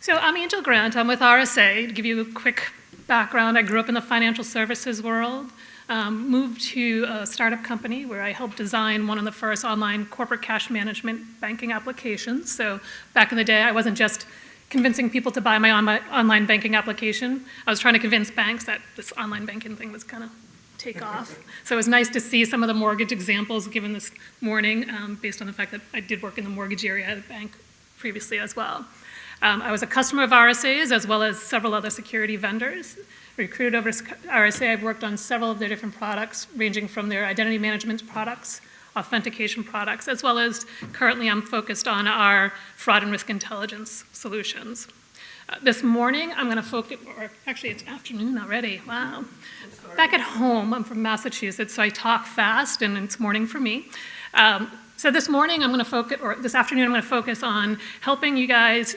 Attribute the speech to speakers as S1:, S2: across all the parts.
S1: So I'm Angel Grant. I'm with RSA. To give you a quick background, I grew up in the financial services world, moved to a startup company where I helped design one of the first online corporate cash management banking applications. So back in the day, I wasn't just convincing people to buy my online banking application. I was trying to convince banks that this online banking thing was going to take off. So it was nice to see some of the mortgage examples given this morning, based on the fact that I did work in the mortgage area at a bank previously as well. I was a customer of RSA's as well as several other security vendors. Recruited over to RSA, I've worked on several of their different products, ranging from their identity management products, authentication products, as well as currently I'm focused on our fraud and risk intelligence solutions. This morning, I'm going to focus, or actually it's afternoon already, wow. Back at home, I'm from Massachusetts, so I talk fast and it's morning for me. So this morning I'm going to focus, or this afternoon I'm going to focus on helping you guys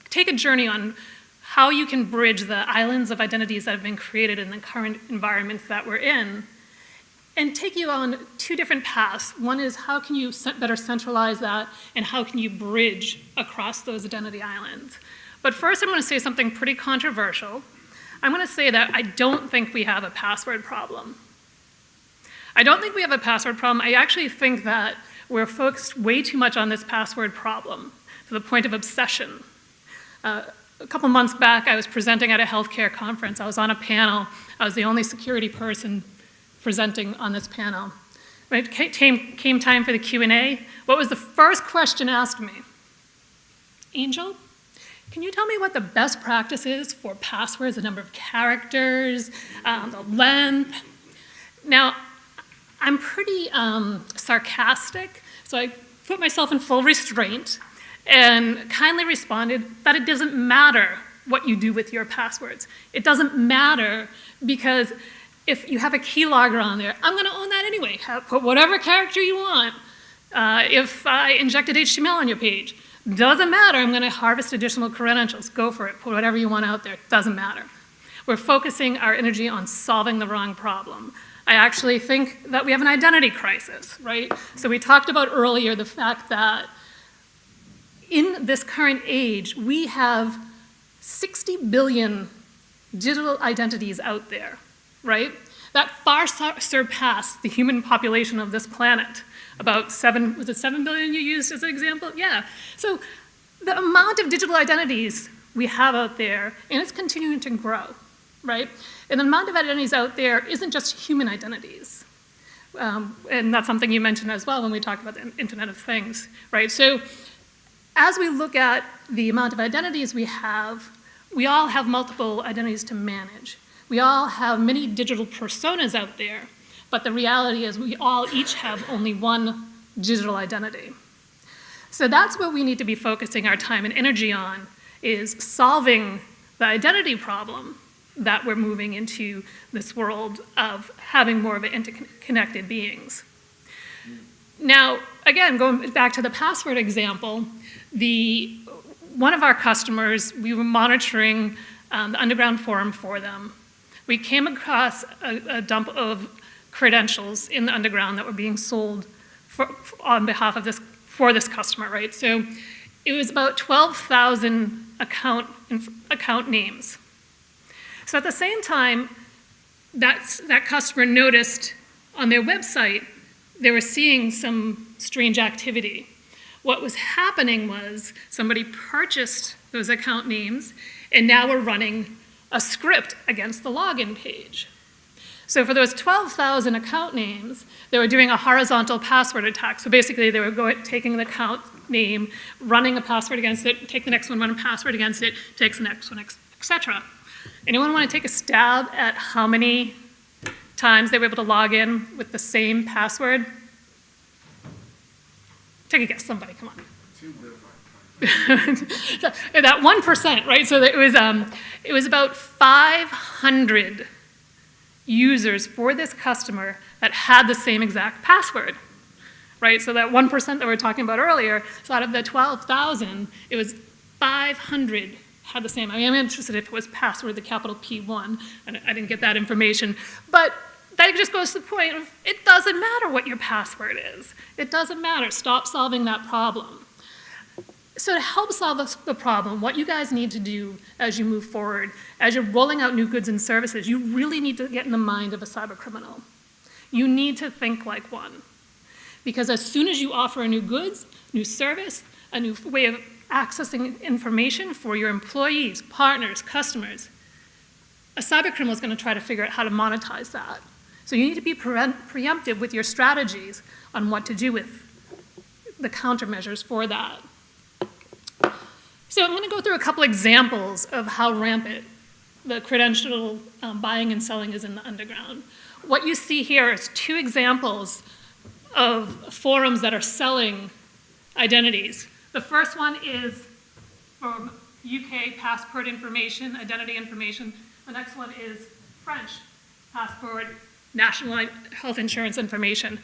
S1: take a journey on how you can bridge the islands of identities that have been created in the current environments that we're in, and take you on two different paths. One is how can you better centralize that, and how can you bridge across those identity islands. But first I'm going to say something pretty controversial. I'm going to say that I don't think we have a password problem. I don't think we have a password problem. I actually think that we're focused way too much on this password problem to the point of obsession. A couple months back, I was presenting at a healthcare conference. I was on a panel. I was the only security person presenting on this panel. When it came time for the Q&A, what was the first question asked me? Angel, can you tell me what the best practice is for passwords, the number of characters, the length? Now, I'm pretty sarcastic, so I put myself in full restraint and kindly responded that it doesn't matter what you do with your passwords. It doesn't matter because if you have a keylogger on there, I'm going to own that anyway. Put whatever character you want. If I injected HTML on your page, doesn't matter. I'm going to harvest additional credentials. Go for it. Put whatever you want out there. Doesn't matter. We're focusing our energy on solving the wrong problem. I actually think that we have an identity crisis, right? So we talked about earlier the fact that in this current age, we have 60 billion digital identities out there, right? That far surpassed the human population of this planet. About 7 billion you used as an example? Yeah. So the amount of digital identities we have out there, and it's continuing to grow, right? And the amount of identities out there isn't just human identities. And that's something you mentioned as well when we talked about the Internet of Things, right? So as we look at the amount of identities we all have multiple identities to manage. We all have many digital personas out there, but the reality is we all each have only one digital identity. So that's what we need to be focusing our time and energy on, is solving the identity problem that we're moving into this world of having more of an interconnected beings. Now, again, going back to the password example, one of our customers, we were monitoring the underground forum for them. We came across a dump of credentials in the underground that were being sold on behalf of for this customer, right? So it was about 12,000 account names. So at the same time, that customer noticed on their website, they were seeing some strange activity. What was happening was somebody purchased those account names, and now we're running a script against the login page. So for those 12,000 account names, they were doing a horizontal password attack. So basically, they were taking the account name, running a password against it, take the next one, run a password against it, takes the next one, etc. Anyone want to take a stab at how many times they were able to log in with the same password? Take a guess, somebody, come on. So, that 1%, right? So it was about 500 users for this customer that had the same exact password, right? So that 1% that we were talking about earlier, so out of the 12,000, it was 500 had the same. I mean, I'm interested if it was password, the capital P1, and I didn't get that information. But that just goes to the point of it doesn't matter what your password is. It doesn't matter. Stop solving that problem. So to help solve the problem, what you guys need to do as you move forward, as you're rolling out new goods and services, you really need to get in the mind of a cybercriminal. You need to think like one. Because as soon as you offer a new goods, new service, a new way of accessing information for your employees, partners, customers, a cybercriminal is going to try to figure out how to monetize that. So you need to be preemptive with your strategies on what to do with the countermeasures for that. So I'm going to go through a couple examples of how rampant the credential buying and selling is in the underground. What you see here is 2 examples of forums that are selling identities. The first one is from UK passport information, identity information. The next one is French passport, national health insurance information.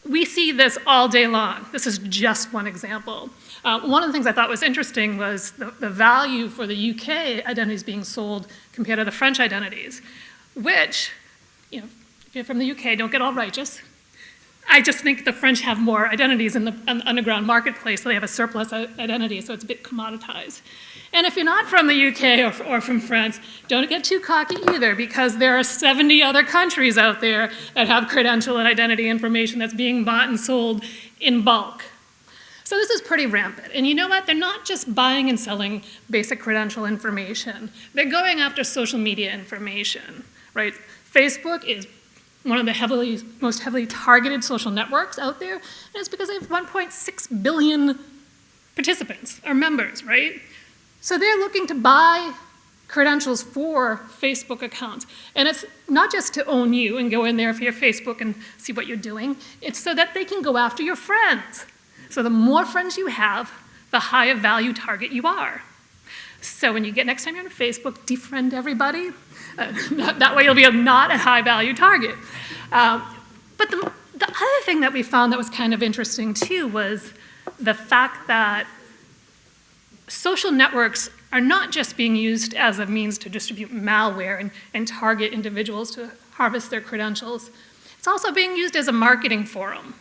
S1: We see this all day long. This is just one example. One of the things I thought was interesting was the value for the UK identities being sold compared to the French identities, which, you know, if you're from the UK, don't get all righteous. I just think the French have more identities in the underground marketplace, so they have a surplus identity, so it's a bit commoditized. And if you're not from the UK or from France, don't get too cocky either, because there are 70 other countries out there that have credential and identity information that's being bought and sold in bulk. So this is pretty rampant. And you know what? They're not just buying and selling basic credential information. They're going after social media information, right? Facebook is one of the most heavily targeted social networks out there, and it's because they have 1.6 billion participants, or members, right? So they're looking to buy credentials for Facebook accounts. And it's not just to own you and go in there for your Facebook and see what you're doing, it's so that they can go after your friends. So the more friends you have, the higher value target you are. So when you get next time you're on Facebook, defriend everybody. That way you'll be not a high value target. But the other thing that we found that was kind of interesting too was the fact that social networks are not just being used as a means to distribute malware and target individuals to harvest their credentials. It's also being used as a marketing forum.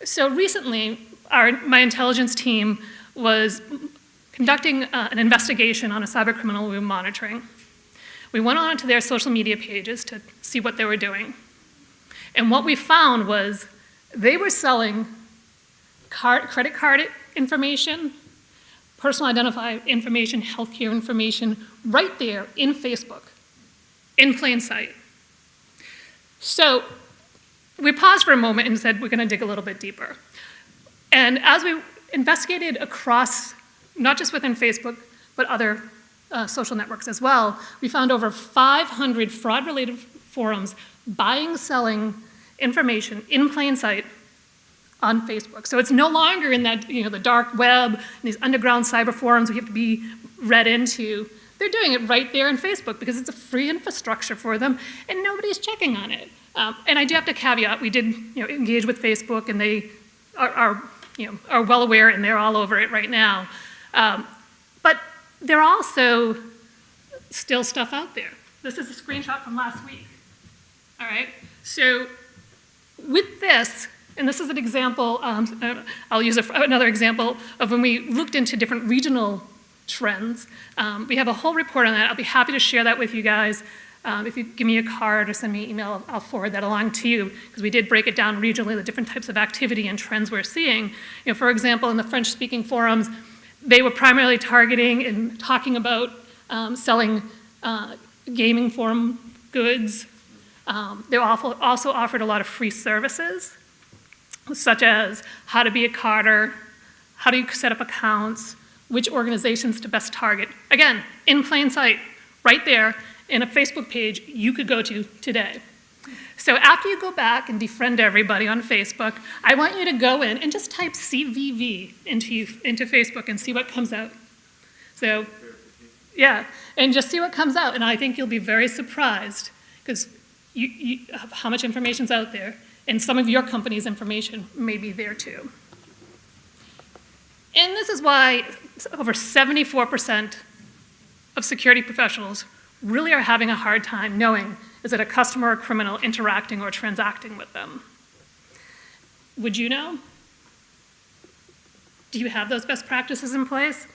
S1: So recently, my intelligence team was conducting an investigation on a cybercriminal we were monitoring. We went on to their social media pages to see what they were doing. And what we found was they were selling credit card information, personal identifier information, healthcare information, right there in Facebook, in plain sight. So we paused for a moment and said, we're going to dig a little bit deeper. And as we investigated across, not just within Facebook, but other social networks as well, we found over 500 fraud-related forums buying, selling information in plain sight on Facebook. So it's no longer in that, the dark web, these underground cyber forums we have to be read into. They're doing it right there in Facebook because it's a free infrastructure for them and nobody's checking on it. And I do have to caveat, we did engage with Facebook and they are well aware and they're all over it right now. But there are also still stuff out there. This is a screenshot from last week. All right, so with this, and this is an example, I'll use another example of when we looked into different regional trends. We have a whole report on that. I'll be happy to share that with you guys. If you give me a card or send me an email, I'll forward that along to you, because we did break it down regionally, the different types of activity and trends we're seeing. For example, in the French-speaking forums, they were primarily targeting and talking about selling gaming forum goods. They also offered a lot of free services, such as how to be a carder, how do you set up accounts, which organizations to best target. Again, in plain sight, right there in a Facebook page you could go to today. So after you go back and defriend everybody on Facebook, I want you to go in and just type CVV into Facebook and see what comes out. So, yeah, and just see what comes out. And I think you'll be very surprised because how much information's out there, and some of your company's information may be there too. And this is why over 74% of security professionals really are having a hard time knowing, is it a customer or criminal interacting or transacting with them? Would you know? Do you have those best practices in place?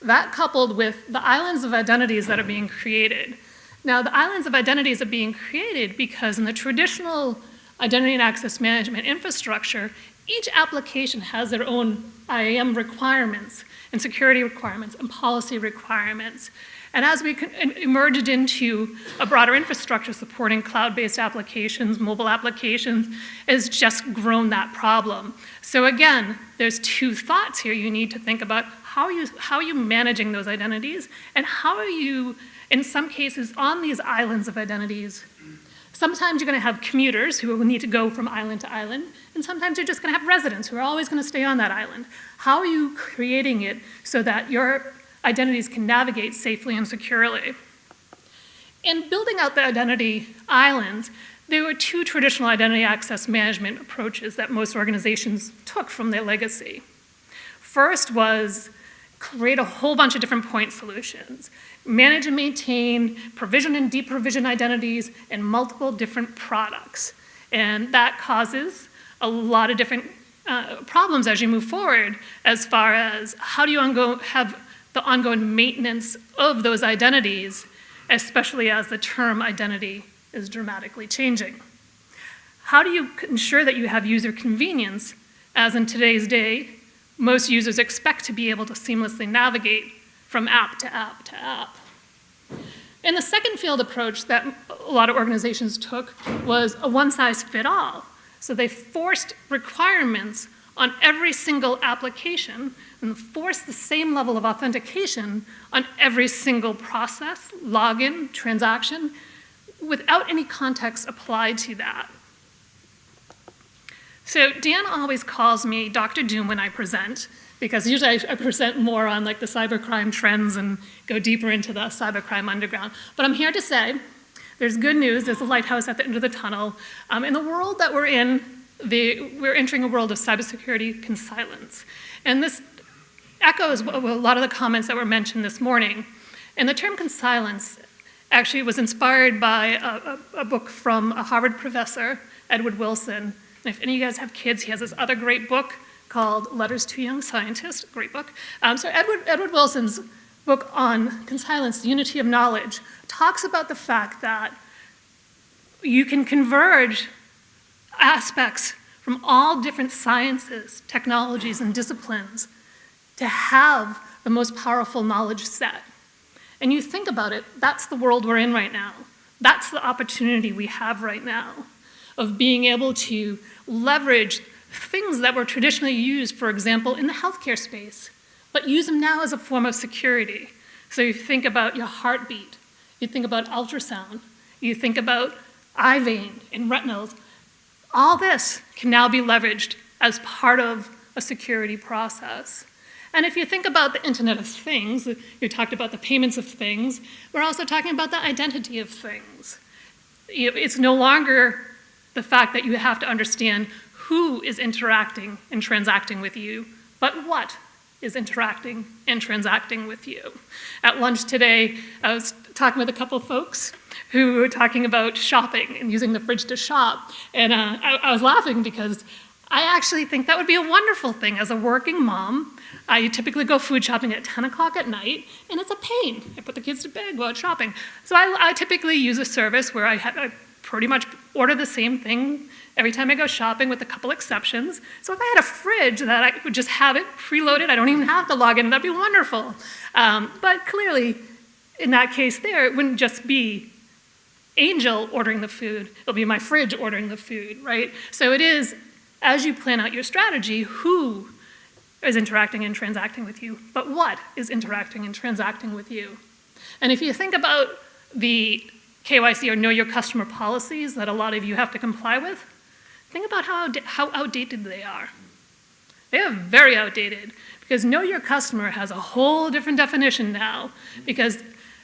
S1: That coupled with the islands of identities that are being created. Now, the islands of identities are being created because in the traditional identity and access management infrastructure, each application has their own IAM requirements and security requirements and policy requirements. And as we emerged into a broader infrastructure supporting cloud-based applications, mobile applications, has just grown that problem. So again, there's two thoughts here you need to think about. How are you managing those identities? And how are you, in some cases, on these islands of identities? Sometimes you're going to have commuters who will need to go from island to island, and sometimes you're just going to have residents who are always going to stay on that island. How are you creating it so that your identities can navigate safely and securely? In building out the identity islands, there were two traditional identity access management approaches that most organizations took from their legacy. First was create a whole bunch of different point solutions, manage and maintain, provision and deprovision identities in multiple different products. And that causes a lot of different problems as you move forward, as far as how do you have the ongoing maintenance of those identities, especially as the term identity is dramatically changing. How do you ensure that you have user convenience, as in today's day, most users expect to be able to seamlessly navigate from app to app to app? And the second field approach that a lot of organizations took was a one-size-fit-all. So they forced requirements on every single application and forced the same level of authentication on every single process, login, transaction, without any context applied to that. So Dan always calls me Dr. Doom when I present, because usually I present more on like the cybercrime trends and go deeper into the cybercrime underground. But I'm here to say there's good news. There's a lighthouse at the end of the tunnel. In the world that we're in, we're entering a world of cybersecurity consilience. And this echoes a lot of the comments that were mentioned this morning. And the term consilience actually was inspired by a book from a Harvard professor, Edward Wilson. And if any of you guys have kids, he has this other great book called Letters to a Young Scientist, great book. So Edward Wilson's book on consilience, the unity of knowledge, talks about the fact that you can converge aspects from all different sciences, technologies, and disciplines to have the most powerful knowledge set. And you think about it, that's the world we're in right now. That's the opportunity we have right now of being able to leverage things that were traditionally used, for example, in the healthcare space, but use them now as a form of security. So you think about your heartbeat, you think about ultrasound, you think about eye vein and retinals. All this can now be leveraged as part of a security process. And if you think about the Internet of Things, you talked about the payments of things, we're also talking about the identity of things. It's no longer the fact that you have to understand who is interacting and transacting with you, but what is interacting and transacting with you. At lunch today, I was talking with a couple of folks who were talking about shopping and using the fridge to shop. And I was laughing because I actually think that would be a wonderful thing. As a working mom, I typically go food shopping at 10 o'clock at night, and it's a pain. I put the kids to bed, go out shopping. So I typically use a service where I pretty much order the same thing every time I go shopping, with a couple exceptions. So if I had a fridge that I would just have it preloaded, I don't even have to log in, that'd be wonderful. But clearly, in that case there, it wouldn't just be Angel ordering the food, it'll be my fridge ordering the food, right? So it is, as you plan out your strategy, who is interacting and transacting with you, but what is interacting and transacting with you? And if you think about the KYC or Know Your Customer policies that a lot of you have to comply with, think about how outdated they are. They are very outdated, because Know Your Customer has a whole different definition now,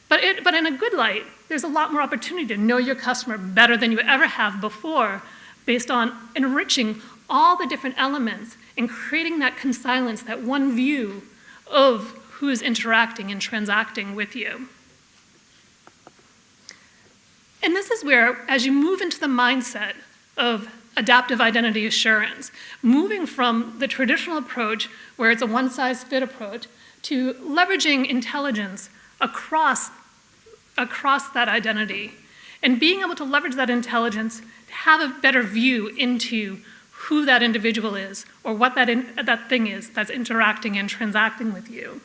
S1: but in a good light, there's a lot more opportunity to know your customer better than you ever have before, based on enriching all the different elements and creating that consilience, that one view of who is interacting and transacting with you. And this is where, as you move into the mindset of adaptive identity assurance, moving from the traditional approach where it's a one-size-fits approach to leveraging intelligence across that identity and being able to leverage that intelligence to have a better view into who that individual is or what that thing is that's interacting and transacting with you.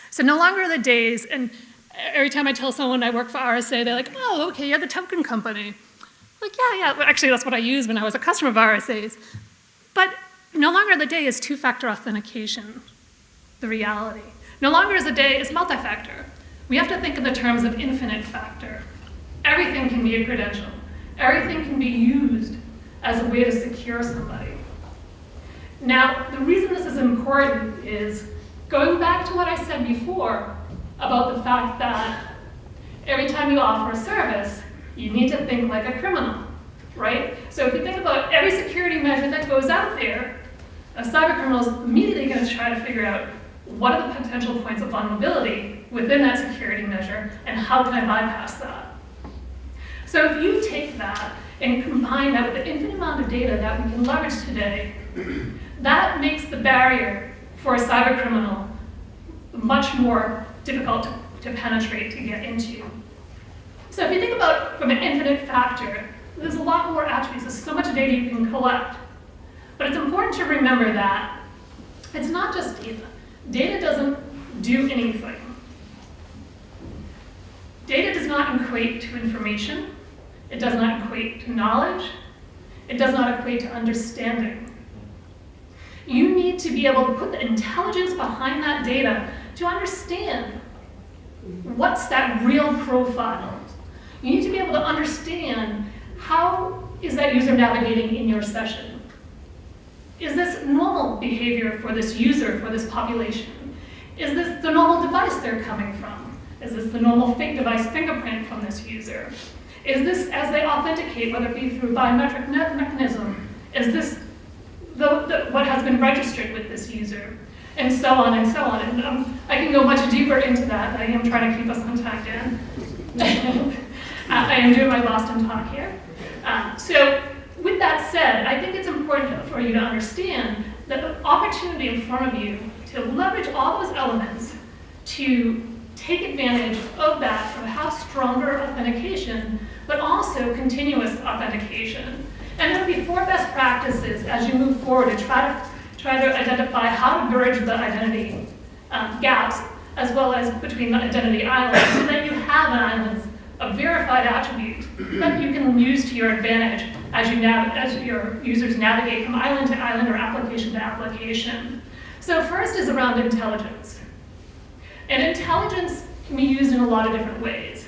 S1: So no longer are the days, and every time I tell someone I work for RSA, they're like, oh, okay, you're the token company. Like, yeah, well, actually that's what I used when I was a customer of RSA's. But no longer the day is two-factor authentication, the reality. No longer is the day is multi-factor. We have to think in the terms of infinite factor. Everything can be a credential. Everything can be used as a way to secure somebody. Now, the reason this is important is going back to what I said before about the fact that every time you offer a service, you need to think like a criminal, right? So if you think about every security measure that goes out there, a cybercriminal is immediately going to try to figure out what are the potential points of vulnerability within that security measure and how can I bypass that? So if you take that and combine that with the infinite amount of data that we can leverage today, that makes the barrier for a cybercriminal much more difficult to penetrate, to get into. So if you think about from an infinite factor, there's a lot more attributes. There's so much data you can collect. But it's important to remember that it's not just data. Data doesn't do anything. Data does not equate to information. It does not equate to knowledge. It does not equate to understanding. You need to be able to put the intelligence behind that data to understand what's that real profile. You need to be able to understand how is that user navigating in your session. Is this normal behavior for this user, for this population? Is this the normal device they're coming from? Is this the normal fake device fingerprint from this user? Is this as they authenticate, whether it be through biometric mechanism? Is this what has been registered with this user? And so on and so on. And I can go much deeper into that. I am trying to keep us on time, Dan. I am doing my Boston talk here. So with that said, I think it's important for you to understand that the opportunity in front of you to leverage all those elements to take advantage of that, to have stronger authentication, but also continuous authentication. And there will be 4 best practices as you move forward to try to identify how to bridge the identity gaps, as well as between the identity islands, so that you have islands of verified attributes that you can use to your advantage as your users navigate from island to island or application to application. So first is around intelligence. And intelligence can be used in a lot of different ways.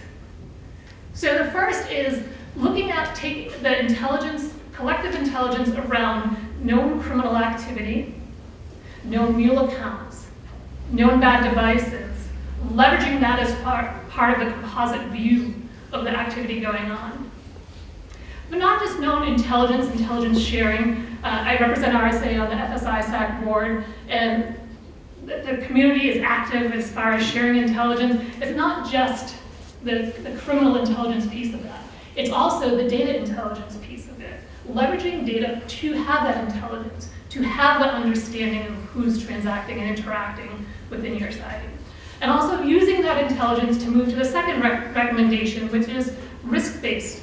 S1: So the first is looking at taking the intelligence, collective intelligence around known criminal activity, known mule accounts, known bad devices, leveraging that as part of the composite view of the activity going on. But not just known intelligence sharing. I represent RSA on the FSI-SAC board, and the community is active as far as sharing intelligence. It's not just the criminal intelligence piece of that. It's also the data intelligence piece of it. Leveraging data to have that intelligence, to have that understanding of who's transacting and interacting within your site. And also using that intelligence to move to the second recommendation, which is risk-based.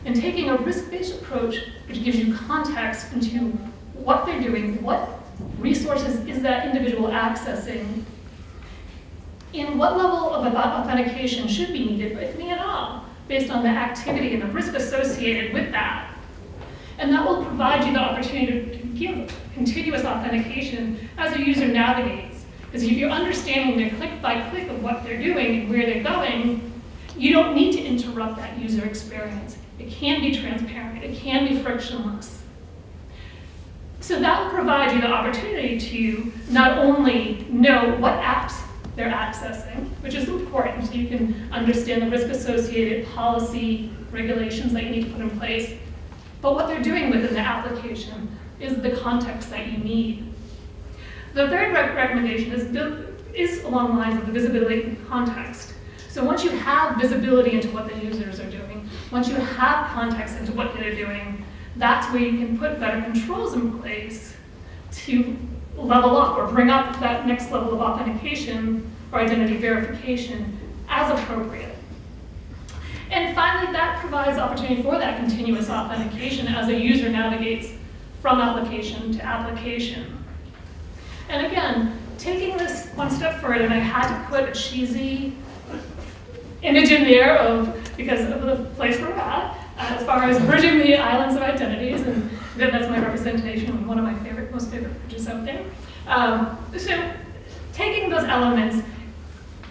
S1: And taking a risk-based approach, which gives you context into what they're doing, what resources is that individual accessing, and what level of authentication should be needed, if any at all, based on the activity and the risk associated with that. And that will provide you the opportunity to give continuous authentication as a user navigates. Because if you're understanding the click by click of what they're doing and where they're going, you don't need to interrupt that user experience. It can be transparent, it can be frictionless. So that will provide you the opportunity to not only know what apps they're accessing, which is important so you can understand the risk-associated policy regulations that you need to put in place, but what they're doing within the application is the context that you need. The third recommendation is along the lines of the visibility and context. So once you have visibility into what the users are doing, once you have context into what they're doing, that's where you can put better controls in place to level up or bring up that next level of authentication or identity verification as appropriate. And finally, that provides opportunity for that continuous authentication as a user navigates from application to application. And again, taking this one step further, and I had to put a cheesy image in there because of the place we're at, as far as bridging the islands of identities, and that's my representation of one of my most favorite bridges out there. So taking those elements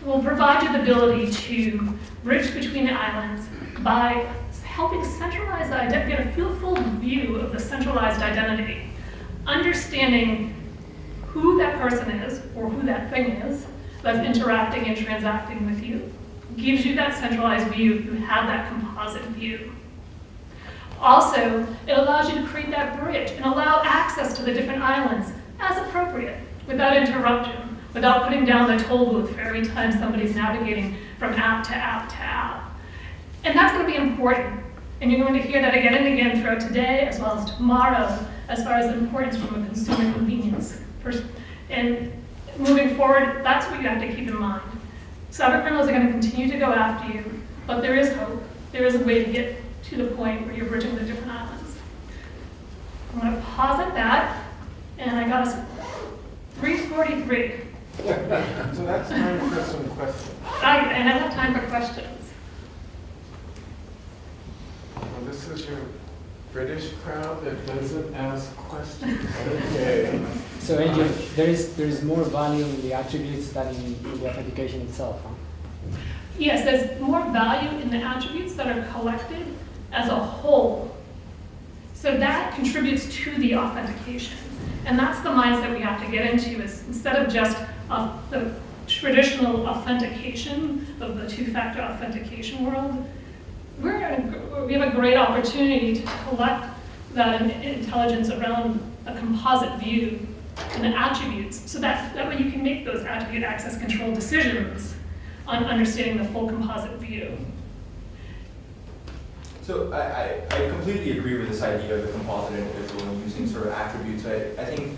S1: will provide you the ability to bridge between the islands by helping centralize the identity, get a full view of the centralized identity, understanding who that person is or who that thing is that's interacting and transacting with you, gives you that centralized view if you have that composite view. Also, it allows you to create that bridge and allow access to the different islands as appropriate, without interruption, without putting down the toll booth for every time somebody's navigating from app to app to app. And that's going to be important. And you're going to hear that again and again throughout today, as well as tomorrow, as far as the importance from a consumer convenience. And moving forward, that's what you have to keep in mind. Cybercriminals are going to continue to go after you, but there is hope. There is a way to get to the point where you're bridging the different islands. I'm going to pause at that, and I got us 3:43.
S2: So that's time for some questions.
S1: And I have time for questions.
S2: Well, this is your British crowd that doesn't ask questions. Okay.
S3: So Angel, there is more value in the attributes than in the authentication itself, huh?
S1: Yes, there's more value in the attributes that are collected as a whole. So that contributes to the authentication. And that's the mindset we have to get into, is instead of just the traditional authentication of the two-factor authentication world, we have a great opportunity to collect that intelligence around a composite view and the attributes, so that way you can make those attribute access control decisions on understanding the full composite view.
S4: So I completely agree with this idea of the composite individual and using sort of attributes. I think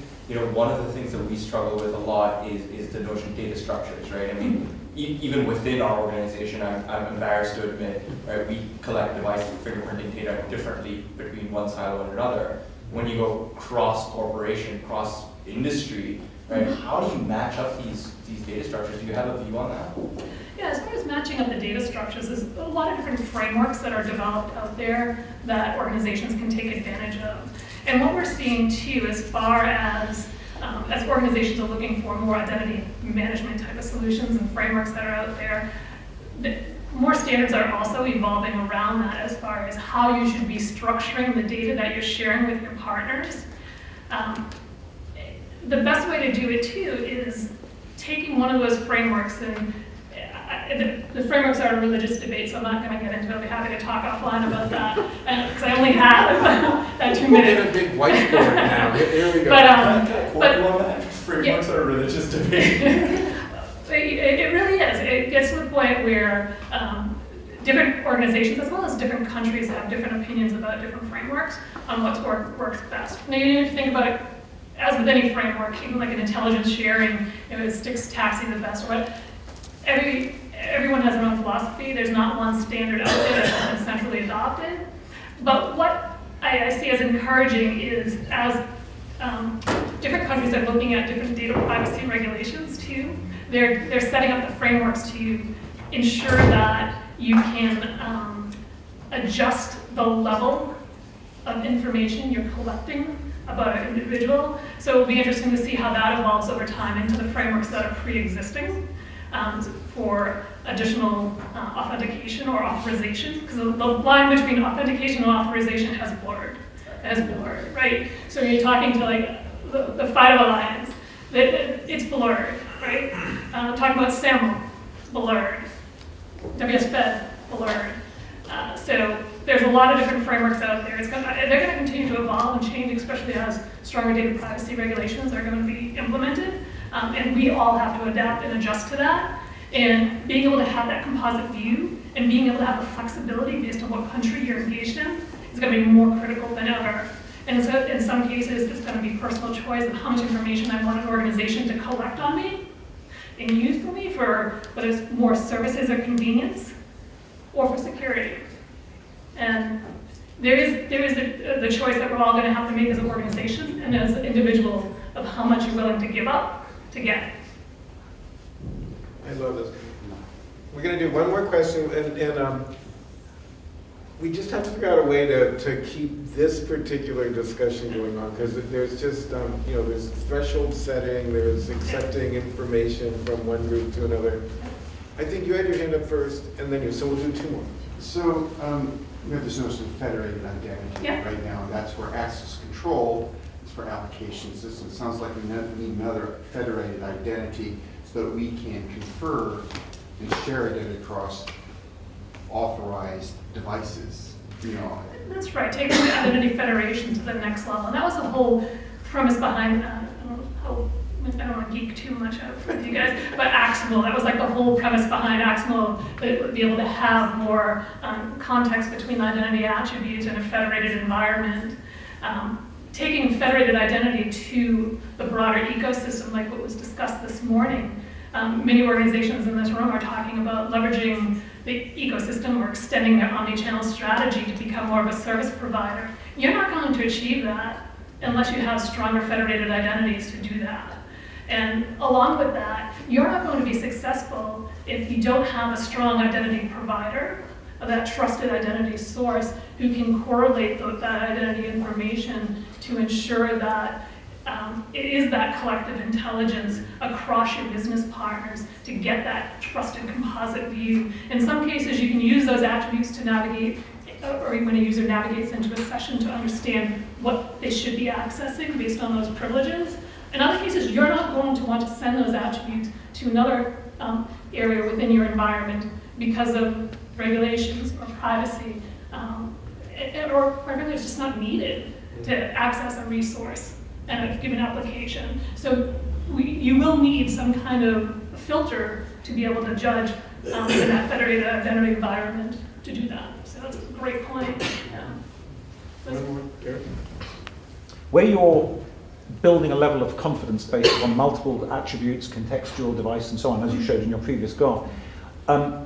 S4: one of the things that we struggle with a lot is the notion of data structures, right? I mean, even within our organization, I'm embarrassed to admit, right, we collect device fingerprinting data differently between one silo and another. When you go cross-corporation, cross-industry, right, how do you match up these data structures? Do you have a view on that?
S1: Yeah, as far as matching up the data structures, there's a lot of different frameworks that are developed out there that organizations can take advantage of. And what we're seeing too, as far as organizations are looking for more identity management type of solutions and frameworks that are out there, more standards are also evolving around that as far as how you should be structuring the data that you're sharing with your partners. The best way to do it too is taking one of those frameworks, and the frameworks are a religious debate, so I'm not going to get into it. I'll be happy to talk offline about that, because I only have that 2 minutes.
S2: We'll get a big whiteboard now. Here we go.
S4: Frameworks are a religious debate.
S1: It really is. It gets to the point where different organizations, as well as different countries, have different opinions about different frameworks on what works best. Now, you need to think about it as with any framework, even like an intelligence sharing, it sticks taxi the best, or what. Everyone has their own philosophy. There's not one standard out there that's been centrally adopted. But what I see as encouraging is as different countries are looking at different data privacy regulations too, they're setting up the frameworks to ensure that you can adjust the level of information you're collecting about an individual. So it'll be interesting to see how that evolves over time into the frameworks that are pre-existing for additional authentication or authorization, because the line between authentication and authorization has blurred, right? So when you're talking to like the FIDO Alliance, it's blurred, right? Talking about SAML, blurred. WSFed, blurred. So there's a lot of different frameworks out there. They're going to continue to evolve and change, especially as stronger data privacy regulations are going to be implemented. And we all have to adapt and adjust to that. And being able to have that composite view and being able to have the flexibility based on what country you're engaged in is is going to be more critical than ever. And so in some cases, it's going to be personal choice of how much information I want an organization to collect on me and use for me for whether it's more services or convenience or for security. And there is the choice that we're all going to have to make as an organization and as individuals of how much you're willing to give up to get.
S2: I love this. We're going to do one more question, and we just have to figure out a way to keep this particular discussion going on, because there's just, there's threshold setting, there's accepting information from one group to another. I think you had your hand up first, and then you, so we'll do two more.
S5: So we have this notion of federated identity right now, and that's where access control is for application systems. It sounds like we need another federated identity so that we can confer and share it across authorized devices.
S1: That's right, taking the identity federation to the next level. And that was the whole premise behind that. I don't want to geek too much out with you guys, but Aximal, that was like the whole premise behind Aximal, that it would be able to have more context between identity attributes in a federated environment. Taking federated identity to the broader ecosystem, like what was discussed this morning. Many organizations in this room are talking about leveraging the ecosystem or extending their omnichannel strategy to become more of a service provider. You're not going to achieve that unless you have stronger federated identities to do that. And along with that, you're not going to be successful if you don't have a strong identity provider, or that trusted identity source who can correlate that identity information to ensure that it is that collective intelligence across your business partners to get that trusted composite view. In some cases, you can use those attributes to navigate, or when a user navigates into a session, to understand what they should be accessing based on those privileges. In other cases, you're not going to want to send those attributes to another area within your environment because of regulations or privacy, or frankly, it's just not needed to access a resource and a given application. So you will need some kind of filter to be able to judge in that federated identity environment to do that. So that's a great point. Yeah.
S2: One more, Derek?
S6: Where you're building a level of confidence based on multiple attributes, contextual, device, and so on, as you showed in your previous graph,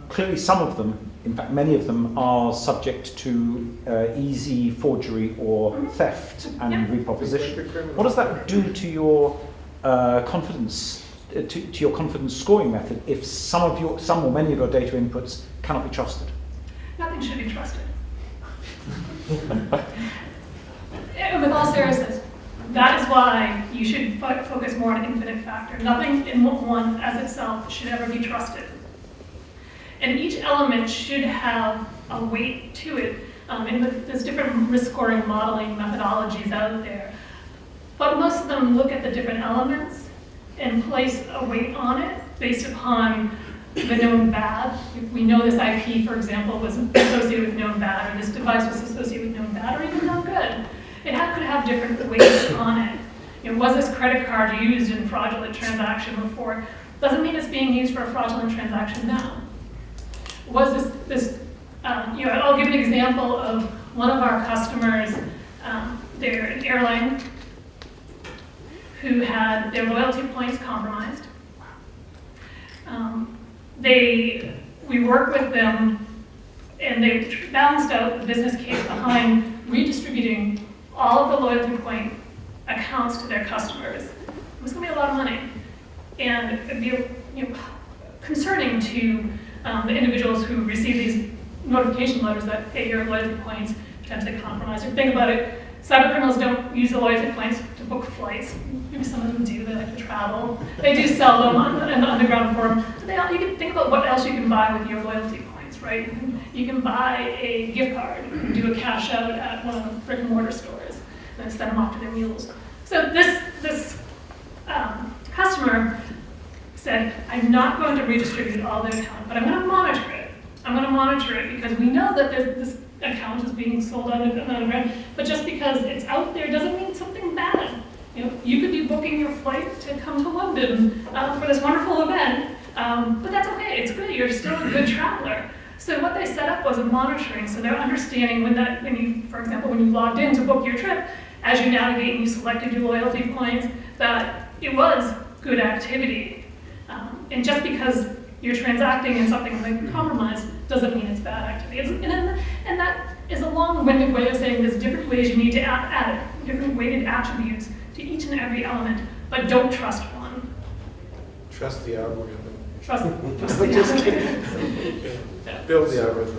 S6: clearly some of them, in fact many of them, are subject to easy forgery or theft and reproposition. What does that do to your confidence, to your confidence scoring method, if some or many of your data inputs cannot be trusted?
S1: Nothing should be trusted. With all seriousness, that is why you should focus more on infinite factor. Nothing in one as itself should ever be trusted. And each element should have a weight to it. And there's different risk scoring modeling methodologies out there. But most of them look at the different elements and place a weight on it based upon the known bad. If we know this IP, for example, was associated with known bad, or this device was associated with known bad, or even known good, it could have different weights on it. Was this credit card used in fraudulent transaction before? Doesn't mean it's being used for a fraudulent transaction now. Was this I'll give an example of one of our customers. They're an airline who had their loyalty points compromised. We worked with them, and they balanced out the business case behind redistributing all of the loyalty point accounts to their customers. It was going to be a lot of money, and it'd be concerning to the individuals who receive these notification letters that, hey, your loyalty points potentially compromised. If you think about it, cybercriminals don't use the loyalty points to book flights. Maybe some of them do, they like to travel. They do sell them in the underground form. You can think about what else you can buy with your loyalty points, right? You can buy a gift card, do a cash out at one of the brick and mortar stores, and then send them off to their mules. So this customer said, I'm not going to redistribute all their account, but I'm going to monitor it. I'm going to monitor it because we know that this account is being sold on the ground, but just because it's out there doesn't mean something bad. You could be booking your flight to come to London for this wonderful event, but that's okay. It's good. You're still a good traveler. So what they set up was a monitoring, so they're understanding when you, for example, when you logged in to book your trip, as you navigate and you selected your loyalty points, that it was good activity. And just because you're transacting in something like compromise doesn't mean it's bad activity. And that is a long-winded way of saying there's different ways you need to add different weighted attributes to each and every element, but don't trust one.
S2: Trust the algorithm.
S1: Trust
S2: Just kidding. Build the algorithm.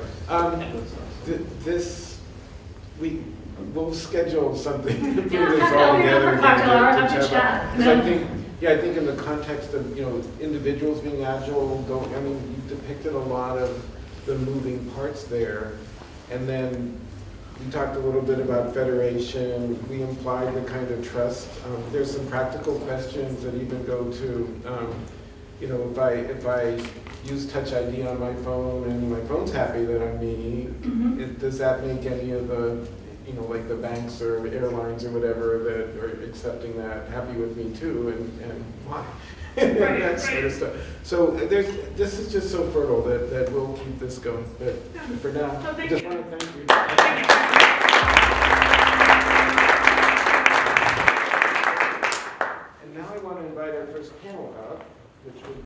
S2: We'll schedule something to put
S1: Yeah,
S2: this
S1: have
S2: all
S1: you
S2: together.
S1: for cocktail hour,
S2: to
S1: have a
S2: chat
S1: chat.
S2: about. 'Cause I think in the context of, individuals being agile, you depicted a lot of the moving parts there. And then we talked a little bit about federation. We implied the kind of trust. There's some practical questions that even go to, if I use Touch ID on my phone and my phone's happy that I'm me, does that make any of the, like the banks or airlines or whatever that are accepting that happy with me too, and why? And that sort of stuff. So this is just so fertile that we'll keep this going. But for now,
S1: Oh,
S2: I
S1: thank
S2: just
S1: you.
S2: want to thank you.
S1: Thank you.